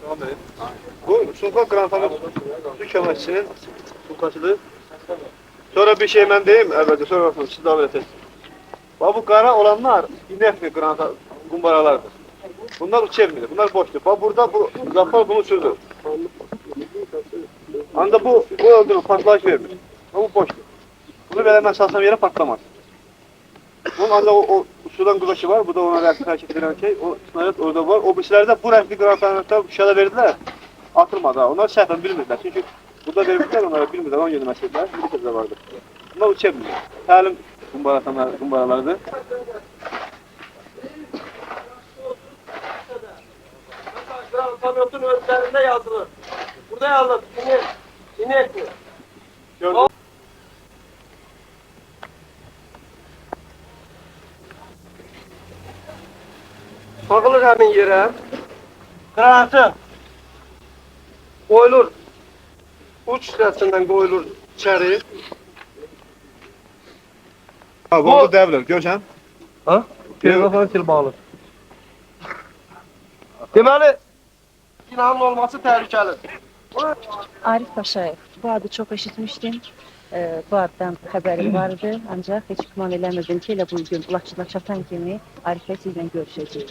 Devam edelim. Bu Sultan Grantan'ın köməkçisinin sultasıdır. Sonra bir şey ben deyim elbette, sonra siz devam edin. Bu kara olanlar inekli granata kumbaralardır. Bunlar uçermiyor, bunlar boştur. Bak burada bu Zafer bunu sürdür. Anda bu öldürür, patlayış vermiş. Bu boştur. Bunu böyle ben salsam yere patlamaz. Bunun ancak o sudan kulaşı var, bu da ona reaksiyon hareket edilen şey. O snaryat orada var. O biçilerde bu renkli granatlar şöyle verdiler. Atılmadı ha. Onlar səhvən bilmirlər. Çünki burada vermişler onlara bilmirlər. Onun yönü məsələlər. Bir kez de vardı. Bunlar uçabilir. Təlim kumbaralarıdır. Kamyonun önlerinde yazılır. Burada yazılır. İnek mi? Gördüm. Takılır hemen yere. Granatı koyulur. Uç sesinden koyulur içeri. Ha, bunu da devler. Görsən? Ha? Telefon sil bağlı. Deməli, binanın olması təhlükəli. Arif Paşayev. Bu adı çok eşitmiştim. Bu addan haberim vardı. Ancak hiç güman eləmirdim ki, elə bugün Laçına çatan kimi Arif Bey sizlə görüşəcəyik.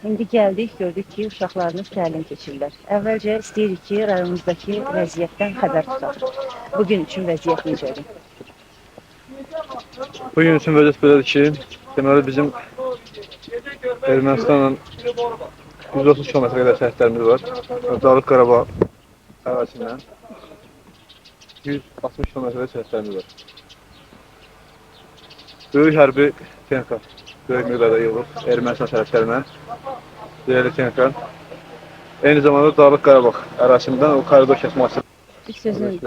İndi geldik, gördük ki, uşaqlarınız təlim keçirlər. Əvvəlcə istəyirik ki, rayonumuzdakı vəziyyətdən xəbər tutaq. Bugün üçün vəziyyət necədir? Bugün üçün vəziyyət belədir ki, deməli bizim Ermənistanla 130 km qədər sərhədlərimiz var. Dağlıq Qarabağ ərazisindən 160 km sərhədlərimiz var. Böyük hərbi texnika, böyük miqdarda yığılıb Ermənistan tərəflərindən. Değerli texnika. Eyni zamanda Dağlıq Qarabağ ərazisindən o koridor kəsməsi. Bir sözün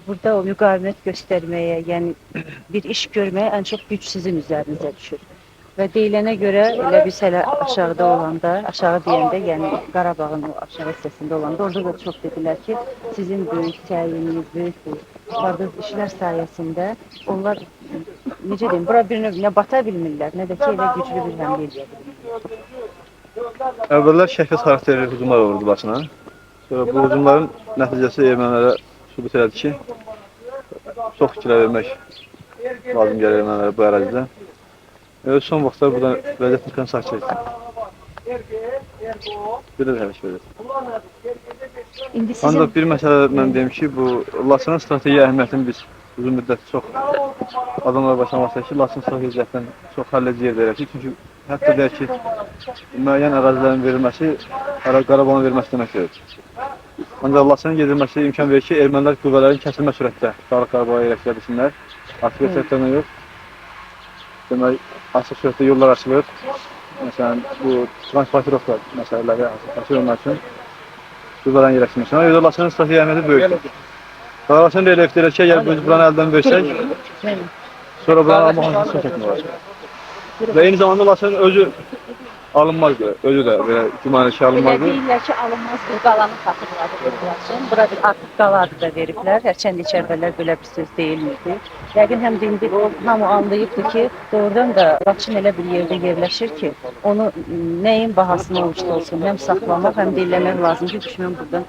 burada o müqavimət göstərməyə, yəni bir iş görməyə ən çox güc sizin üzərinizə düşür. Və deyilənə görə elə biz hələ aşağıda olanda, aşağı deyəndə, yəni Qarabağın o aşağı hissəsində olanda, orada da çox dedilər ki, sizin böyük səyiniz, böyük vardığınız işlər sayəsində onlar, necə deyim, bura bir növünə bata bilmirlər, nə də ki, elə güclü bir həmlə edə bilmirlər. Əvvəllər şəxsiyyət xarakterli hücumlar olurdu Laçına. Sonra bu hücumların nəticəsi ermənilərə sübut elədi ki, çox fikirlər vermək lazım gəlir ermənilərə bu ərazidə. Son vaxtlar burada vəziyyət imkan sakitdir. Bir də həvəş verir. Ancaq bir məsələ mən deyim ki, bu Laçının strateji əhəmiyyətini biz uzun müddət çox adamlar başlamasaq ki, Laçın stratejiyyətdən çox həlledici yer deyək ki, çünki hətta deyək ki, müəyyən ərazilərin verilməsi Qarabağın verilməsi demək deyil. Ancaq Laçının gedilməsi imkan verir ki, ermənilər qüvvələrin kəsilmə sürətdə Dağlıq Qarabağa yerləşdirə bilsinlər. Artıq sürətlərlə yox. Demək, açıq sürətdə yollar açılır. Məsələn, bu transportirovka məsələləri açılmaq üçün qüvvələrin yerləşdirmək üçün. Ona Laçının strateji əhəmiyyəti böyükdür. Laçın da elə fikirlər ki, əgər biz buranı əldən versək, sonra buranı almaq üçün çox çətin olacaq. Və eyni zamanda Laçın özü alınmazdı, özü də belə gümanlı ki, alınmazdı. Elə deyirlər ki, alınmazdı, qalanı xatırladı. Burada artıq qala adı da veriblər, hərçənd içərdələr belə bir söz deyilmirdi. Yəqin həm də indi o hamı anlayıbdır ki, doğrudan da Laçın elə bir yerdə yerləşir ki, onu nəyin bahasına olursa olsun, həm saxlamaq, həm də eləmək lazım ki, düşmən buradan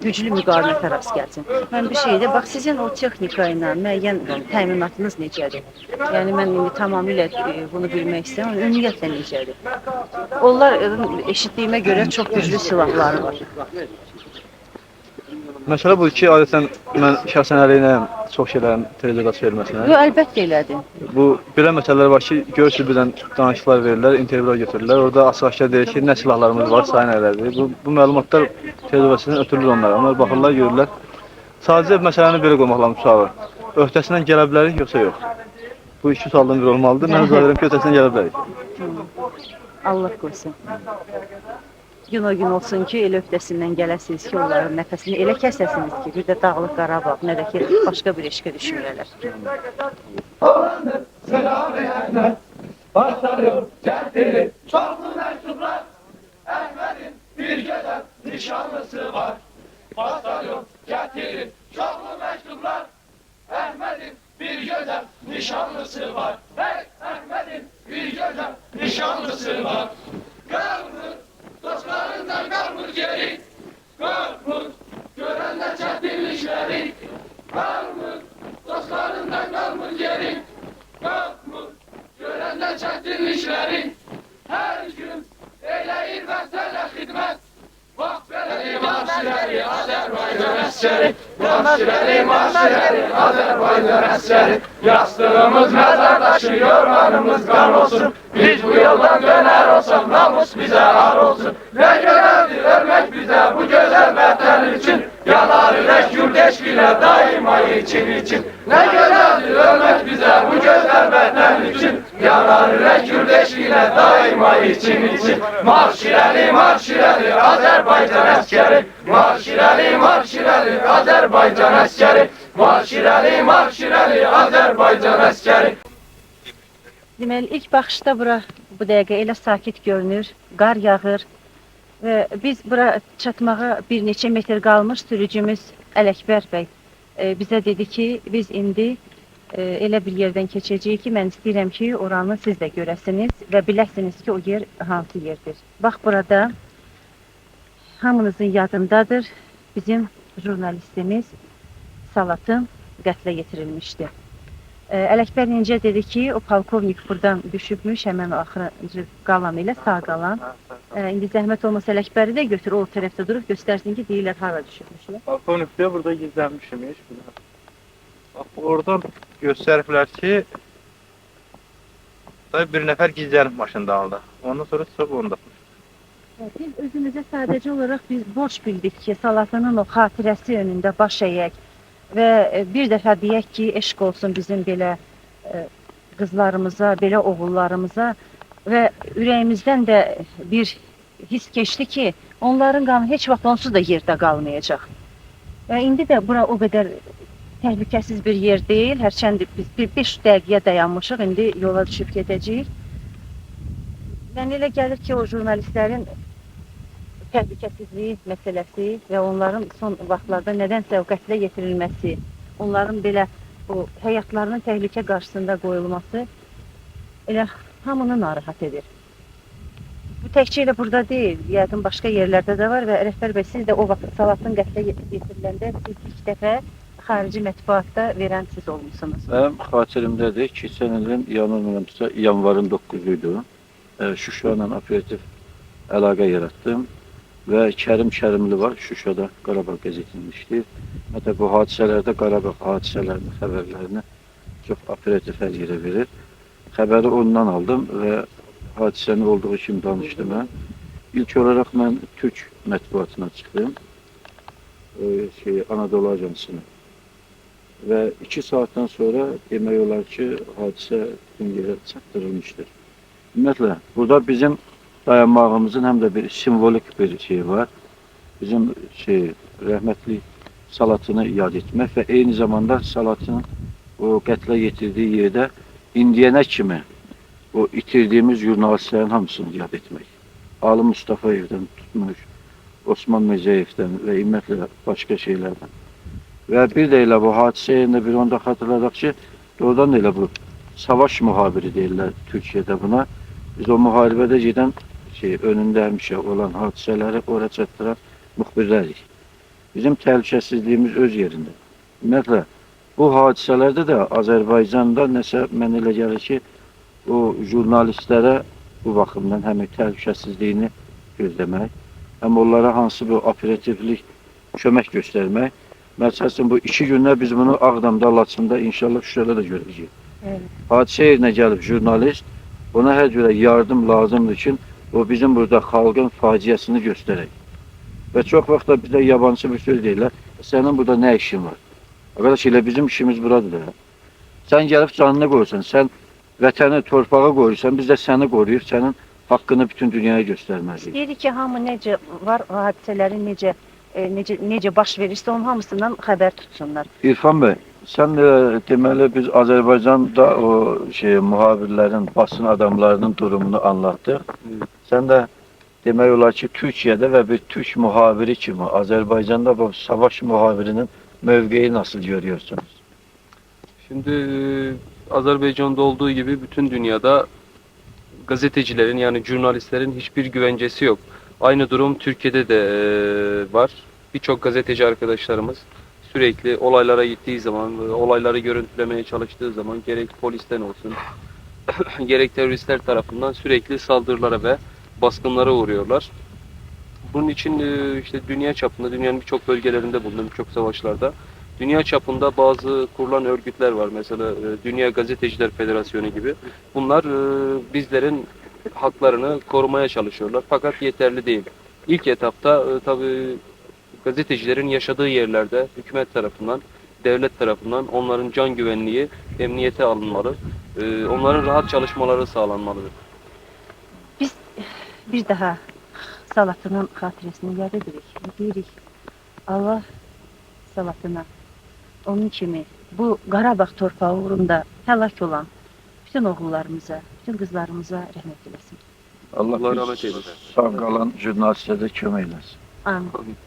güclü müqavimətə rast gəlsin. Mən bir şeydə, bax sizin o texnika ilə müəyyən təminatınız necədir? Yəni mən indi tamamilə bunu bilmək istəyirəm, ümumiyyətlə necədir? Onlar eşitdiyimə görə çox güclü silahları var. Məsələ budur ki, adətən mən şəxsən əleyhinəyəm çox şeylərin televiziyada verilməsinə. Yox, əlbəttə elədir. Bu belə məsələlər var ki, görürsünüz birdən danışıqlar verirlər, intervyular götürürlər. Orada açıq-aşkar deyir ki, nə silahlarımız var, sayı nələrdir. Bu məlumatlar televiziyasından ötürülür onlara. Onlar baxırlar, görürlər. Sadəcə məsələni belə qoymaq lazım sualı. Öhdəsindən gələ bilərik, yoxsa yox? Bu iki sualdan biri olmalıdır. Mən izah verirəm ki, öhdəsindən gələ bilərik. Allah qoysun. Gün o gün olsun ki, elə öhdəsindən gələsiniz ki, onların nəfəsini elə kəsəsiniz ki, bir də Dağlıq Qarabağ, nə də ki, başqa bir eşqə düşmürələr. Selam erenler, başlarım kendini, çoklu mektuplar, Ahmet'in bir gelen nişanlısı var. Başlarım kendini, çoklu mektuplar, Ahmet'in bir gelen nişanlısı var. Hey, Ahmet'in bir gelen nişanlısı var. Kavga dostlarından gitmez. Mahşeri mahşeri Azerbaycan askeri. Mahşeri mahşeri Azerbaycan askeri. Yastığımız mezar taşı, yorganımız kan olsun. Biz bu yoldan döner olsak namus bize ar olsun. Ne güzeldir ölmek bize bu güzel vatan için. Yanar yürek yurt eşkiyle daima için. Ne güzeldir ölmek bize bu güzel vatan için. Yanar yürek yurt eşkiyle daima için. Marş ileri Azerbaycan askeri. Marş ileri Azerbaycan askeri. Marş ileri Azerbaycan askeri. Deməli, ilk baxışda bura bu dəqiqə elə sakit görünür, qar yağır və biz bura çatmağa bir neçə metr qalmış sürücümüz Ələkbər bəy bizə dedi ki, biz indi elə bir yerdən keçəcəyik ki, mən istəyirəm ki, oranı siz də görəsiniz və biləsiniz ki, o yer hansı yerdir. Bax, burada hamınızın yadındadır, bizim jurnalistimiz Salatın qətlə yetirilmişdi. Ələkbər incə dedi ki, o polkovnik buradan düşübmüş, həmən o axırıncı qalan ilə sağ qalan. İndi zəhmət olmasa Ələkbəri də götür, o tərəfdə durub göstərsin ki, deyirlər hara düşübmüşlər. Polkovnik de burada gizlənmişmiş. Bax, oradan göstəriblər ki, bir nəfər gizlənib maşında aldı. Ondan sonra çıxıb onda. Biz özümüzə sadəcə olaraq biz borc bildik ki, Salatının o xatirəsi önündə baş əyək və bir dəfə deyək ki, eşq olsun bizim belə qızlarımıza, belə oğullarımıza və ürəyimizdən də bir his keçdi ki, onların qanı heç vaxt onsuz da yerdə qalmayacaq. Və indi də bura o qədər təhlükəsiz bir yer deyil, hərçənd biz 5 dəqiqəyə dayanmışıq, indi yola düşüb gedəcəyik. Mən elə gəlir ki, o jurnalistlərin təhlükəsizliyi məsələsi və onların son vaxtlarda nədənsə o qətlə yetirilməsi, onların belə o həyatlarının təhlükə qarşısında qoyulması elə hamını narahat edir. Bu təkcə elə burada deyil, yəqin başqa yerlərdə də var və Rəhbər bəy, siz də o vaxt Salatın qətlə yetiriləndə siz ilk dəfə xarici mətbuatda verən siz olmuşsunuz. Mənim xatirimdədir, keçən ilin yanvarın 9-uydu. Şuşa ilə operativ əlaqə yaratdım və Kərim Kərimli var, Şuşada Qarabağ qəzetinin işləyir. Hətta bu hadisələrdə Qarabağ hadisələrinin xəbərlərini çox operativ hər yerə verir. Xəbəri ondan aldım və hadisənin olduğu kimi danışdım mən. İlk olaraq mən Türk mətbuatına çıxdım, Anadolu Ajansına. Və 2 saatdan sonra demək olar ki, hadisə bütün yerə çatdırılmışdır. Ümumiyyətlə, burada bizim dayanmağımızın həm də bir simvolik bir şey var. Bizim rəhmətli Salatını yad etmək və eyni zamanda Salatının o qətlə yetirdiyi yerdə indiyənə kimi o itirdiyimiz jurnalistlərin hamısını yad etmək. Ali Mustafayevdən tutmuş, Osman Mecəyevdən və ümumiyyətlə başqa şeylərdən. Və bir də elə bu hadisə yerində bir onda xatırladaq ki, doğrudan elə bu savaş mühabiri deyirlər Türkiyədə buna. Biz o müharibədə gedən önündə həmişə olan hadisələri ora çatdıran müxbirlərik. Bizim təhlükəsizliyimiz öz yerində. Ümumiyyətlə, bu hadisələrdə də Azərbaycanda nəsə mən elə gəlir ki, o jurnalistlərə bu baxımdan həm təhlükəsizliyini gözləmək, həm onlara hansı bir operativlik kömək göstərmək. Məsələn, bu 2 gündə biz bunu Ağdamda, Laçında, inşallah Şuşada da görəcəyik. Hadisə yerinə gəlib jurnalist, ona hər cürə yardım lazımdır ki, o bizim burada xalqın faciəsini göstərək. Və çox vaxt da bizə yabancı bir söz deyirlər, sənin burada nə işin var? Arkadaş, elə bizim işimiz buradır da. Sən gəlib canını qoyursan, sən vətəni, torpağa qoyursan, biz də səni qoruyub, sənin haqqını bütün dünyaya göstərməliyik. Deyirik ki, hamı necə var, hadisələrin necə baş verirsə, onun hamısından xəbər tutsunlar. İrfan bəy, sən deməli biz Azərbaycanda o mühabirlərin, basın adamlarının durumunu anlatdıq. Sən də demək olar ki, Türkiyədə və bir Türk mühabiri kimi Azərbaycanda bu savaş mühabirinin mövqeyi nasıl görüyorsunuz? Şimdi Azerbaycan'da olduğu gibi bütün dünyada gazetecilerin yani jurnalistlerin hiçbir güvencesi yok. Aynı durum Türkiye'de de var. Birçok gazeteci arkadaşlarımız sürekli olaylara gittiği zaman, olayları görüntülemeye çalıştığı zaman gerek polisten olsun, gerek teröristler tarafından sürekli saldırılara ve baskınlara uğruyorlar. Bunun için işte dünya çapında, dünyanın birçok bölgelerinde bulundum, birçok savaşlarda. Dünya çapında bazı kurulan örgütler var. Mesela Dünya Gazeteciler Federasyonu gibi. Bunlar bizlerin haklarını korumaya çalışıyorlar. Fakat yeterli değil. İlk etapta tabii gazetecilerin yaşadığı yerlerde hükümet tarafından, devlet tarafından onların can güvenliği emniyete alınmalı. Onların rahat çalışmaları sağlanmalıdır. Biz bir daha Salatının xatirəsini yad edirik. Deyirik, Allah Salatına onun kimi bu Qarabağ torpağı uğrunda həlak olan bütün oğullarımıza, bütün qızlarımıza rəhmət eləsin. Allah Allah rahmet eylesin. sağ qalan jurnalistlərə kömək eləsin. Amin. Amin.